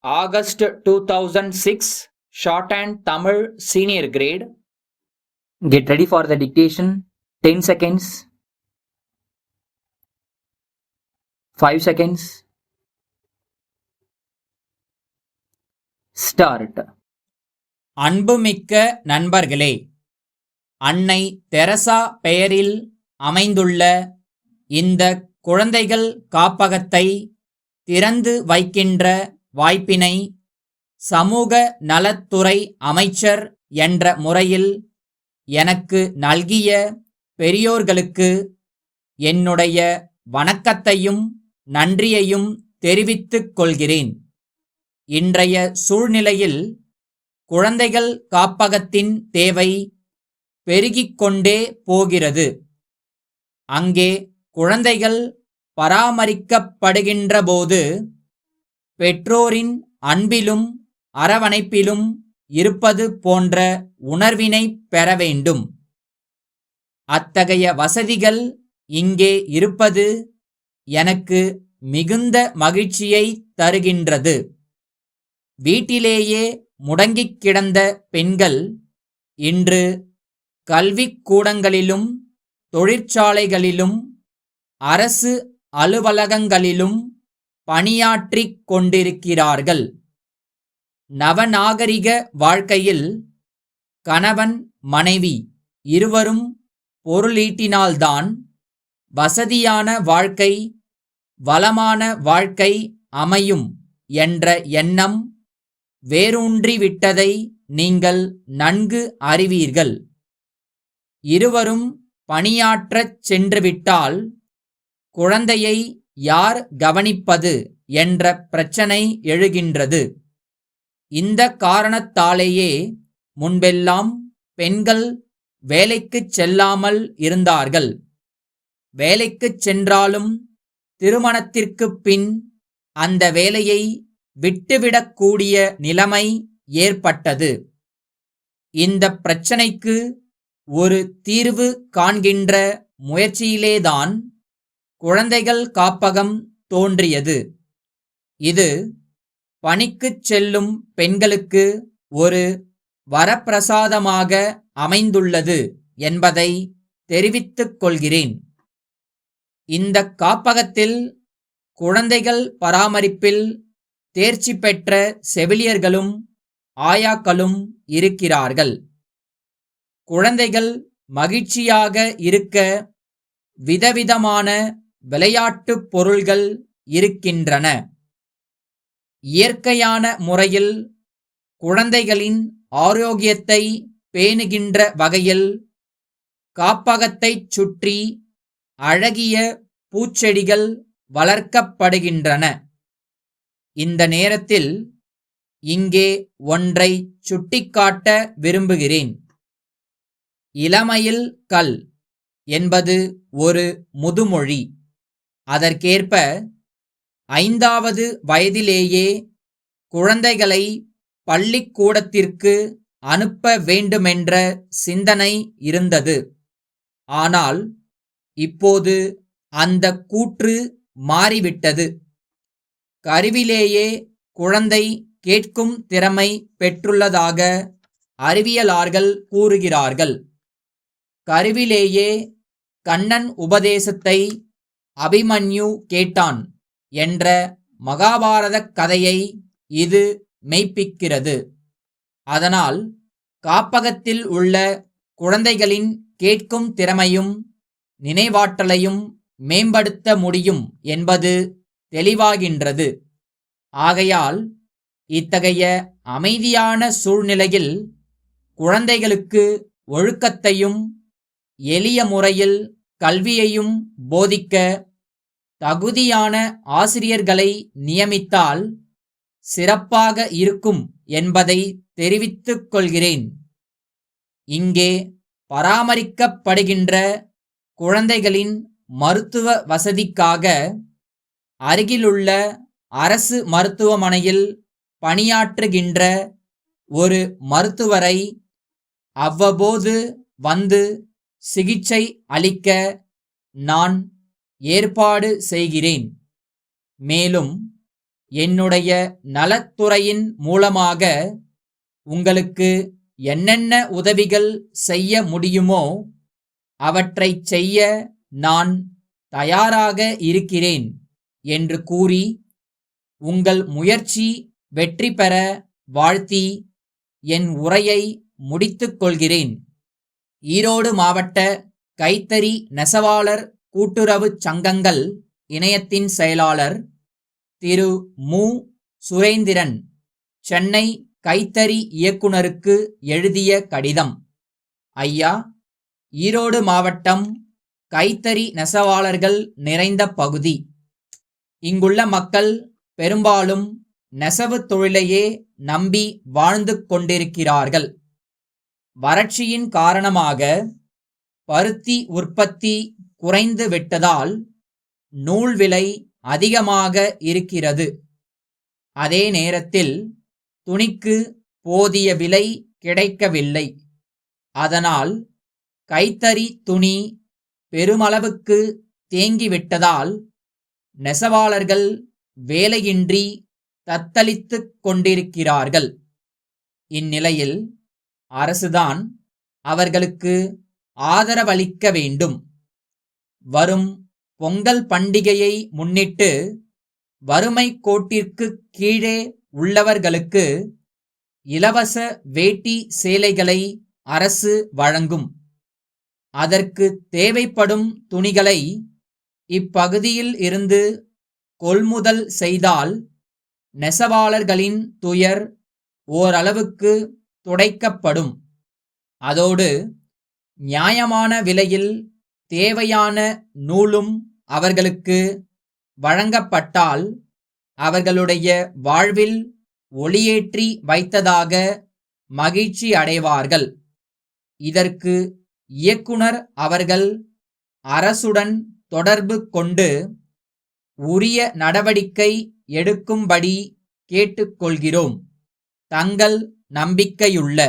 August 2006, Shorthand Tamil Senior Grade. Get ready for the dictation. 10 seconds. 5 seconds. Start. அன்புமிக்க நண்பர்களே, அன்னை Teresa பெயரில் அமைந்துள்ள இந்த குழந்தைகள் காப்பகத்தை திறந்து வைக்கின்ற வாய்ப்பினை சமூக நலத்துறை அமைச்சர் என்ற முறையில் எனக்கு நல்கிய பெரியோர்களுக்கு என்னுடைய வணக்கத்தையும் நன்றியையும் தெரிவித்துக் கொள்கிறேன். இன்றைய சூழ்நிலையில் குழந்தைகள் காப்பகத்தின் தேவை பெருகிக்கொண்டே போகிறது. அங்கே குழந்தைகள் பராமரிக்கப்படுகின்றபோது பெற்றோரின் அன்பிலும் அரவணைப்பிலும் இருப்பது போன்ற உணர்வினை பெற வேண்டும். அத்தகைய வசதிகள் இங்கே இருப்பது எனக்கு மிகுந்த மகிழ்ச்சியை தருகின்றது. வீட்டிலேயே முடங்கிக் கிடந்த பெண்கள் இன்று கல்விக்கூடங்களிலும் தொழிற்சாலைகளிலும் அரசு அலுவலகங்களிலும் பணியாற்றிக் கொண்டிருக்கிறார்கள். நவநாகரிக வாழ்க்கையில் கணவன் மனைவி இருவரும் பொருளீட்டினால்தான் வசதியான வாழ்க்கை, வளமான வாழ்க்கை அமையும் என்ற எண்ணம் வேரூன்றிவிட்டதை நீங்கள் நன்கு அறிவீர்கள். இருவரும் பணியாற்றச் சென்றுவிட்டால் குழந்தையை யார் கவனிப்பது என்ற பிரச்சனை எழுகின்றது. இந்த காரணத்தாலேயே முன்பெல்லாம் பெண்கள் வேலைக்குச் செல்லாமல் இருந்தார்கள். வேலைக்குச் சென்றாலும் திருமணத்திற்குப் பின் அந்த வேலையை விட்டுவிடக்கூடிய நிலைமை ஏற்பட்டது. இந்த பிரச்சனைக்கு ஒரு தீர்வு காண்கின்ற முயற்சியிலேதான் குழந்தைகள் காப்பகம் தோன்றியது. இது பணிக்குச் செல்லும் பெண்களுக்கு ஒரு வரப்பிரசாதமாக அமைந்துள்ளது என்பதை தெரிவித்துக் கொள்கிறேன். இந்த காப்பகத்தில் குழந்தைகள் பராமரிப்பில் தேர்ச்சி பெற்ற செவிலியர்களும் ஆயாக்களும் இருக்கிறார்கள். குழந்தைகள் மகிழ்ச்சியாக இருக்க விதவிதமான விளையாட்டுப் பொருள்கள் இருக்கின்றன. இயற்கையான முறையில் குழந்தைகளின் ஆரோக்கியத்தை பேணுகின்ற வகையில் காப்பகத்தைச் சுற்றி அழகிய பூச்செடிகள் வளர்க்கப்படுகின்றன. இந்த நேரத்தில் இங்கே ஒன்றை சுட்டிக்காட்ட விரும்புகிறேன். இளமையில் கல் என்பது ஒரு முதுமொழி. அதற்கேற்ப 5வது வயதிலேயே குழந்தைகளை பள்ளிக்கூடத்திற்கு அனுப்ப வேண்டுமென்ற சிந்தனை இருந்தது. ஆனால் இப்போது அந்த கூற்று மாறிவிட்டது. கருவிலேயே குழந்தை கேட்கும் திறமை பெற்றுள்ளதாக அறிவியலாளர்கள் கூறுகிறார்கள். கருவிலேயே கண்ணன் உபதேசத்தை அபிமன்யு கேட்டான் என்ற மகாபாரதக் கதையை இது மெய்ப்பிக்கிறது. அதனால் காப்பகத்தில் உள்ள குழந்தைகளின் கேட்கும் திறமையும் நினைவாற்றலையும் மேம்படுத்த முடியும் என்பது தெளிவாகின்றது. ஆகையால் இத்தகைய அமைதியான சூழ்நிலையில் குழந்தைகளுக்கு ஒழுக்கத்தையும் எளிய முறையில் கல்வியையும் போதிக்க தகுதியான ஆசிரியர்களை நியமித்தால் சிறப்பாக இருக்கும் என்பதை தெரிவித்துக் கொள்கிறேன். இங்கே பராமரிக்கப்படுகின்ற குழந்தைகளின் மருத்துவ வசதிக்காக அருகிலுள்ள அரசு மருத்துவமனையில் பணியாற்றுகின்ற ஒரு மருத்துவரை அவ்வப்போது வந்து சிகிச்சை அளிக்க நான் ஏற்பாடு செய்கிறேன். மேலும் என்னுடைய நலத்துறையின் மூலமாக உங்களுக்கு என்னென்ன உதவிகள் செய்ய முடியுமோ அவற்றைச் செய்ய நான் தயாராக இருக்கிறேன் என்று கூறி உங்கள் முயற்சி வெற்றி பெற வாழ்த்தி என் உரையை முடித்துக் கொள்கிறேன். ஈரோடு மாவட்ட கைத்தறி நெசவாளர் கூட்டுறவுச் சங்கங்கள் இணையத்தின் செயலாளர் திரு மு. சுரேந்திரன், சென்னை கைத்தறி இயக்குனருக்கு எழுதிய கடிதம். ஐயா, ஈரோடு மாவட்டம் கைத்தறி நெசவாளர்கள் நிறைந்த பகுதி. இங்குள்ள மக்கள் பெரும்பாலும் நெசவு தொழிலையே நம்பி வாழ்ந்து கொண்டிருக்கிறார்கள். வறட்சியின் காரணமாக பருத்தி உற்பத்தி குறைந்து விட்டதால் நூல் விலை அதிகமாக இருக்கிறது. அதே நேரத்தில் துணிக்கு போதிய விலை கிடைக்கவில்லை. அதனால் கைத்தறி துணி பெருமளவுக்கு தேங்கிவிட்டதால் நெசவாளர்கள் வேலையின்றி தத்தளித்துக் கொண்டிருக்கிறார்கள். இந்நிலையில் அரசுதான் அவர்களுக்கு ஆதரவளிக்க வேண்டும். வரும் பொங்கல் பண்டிகையை முன்னிட்டு வறுமை கோட்டிற்கு கீழே உள்ளவர்களுக்கு இலவச வேட்டி சேலைகளை அரசு வழங்கும். அதற்கு தேவைப்படும் துணிகளை இப்பகுதியில் இருந்து கொள்முதல் செய்தால் நெசவாளர்களின் துயர் ஓரளவுக்கு துடைக்கப்படும். அதோடு நியாயமான விலையில் தேவையான நூலும் அவர்களுக்கு வழங்கப்பட்டால் அவர்களுடைய வாழ்வில் ஒளியேற்றி வைத்ததாக மகிழ்ச்சி அடைவார்கள். இதற்கு இயக்குனர் அவர்கள் அரசுடன் தொடர்பு கொண்டு உரிய நடவடிக்கை எடுக்கும்படி கேட்டுக்கொள்கிறோம். தங்கள் நம்பிக்கையுள்ள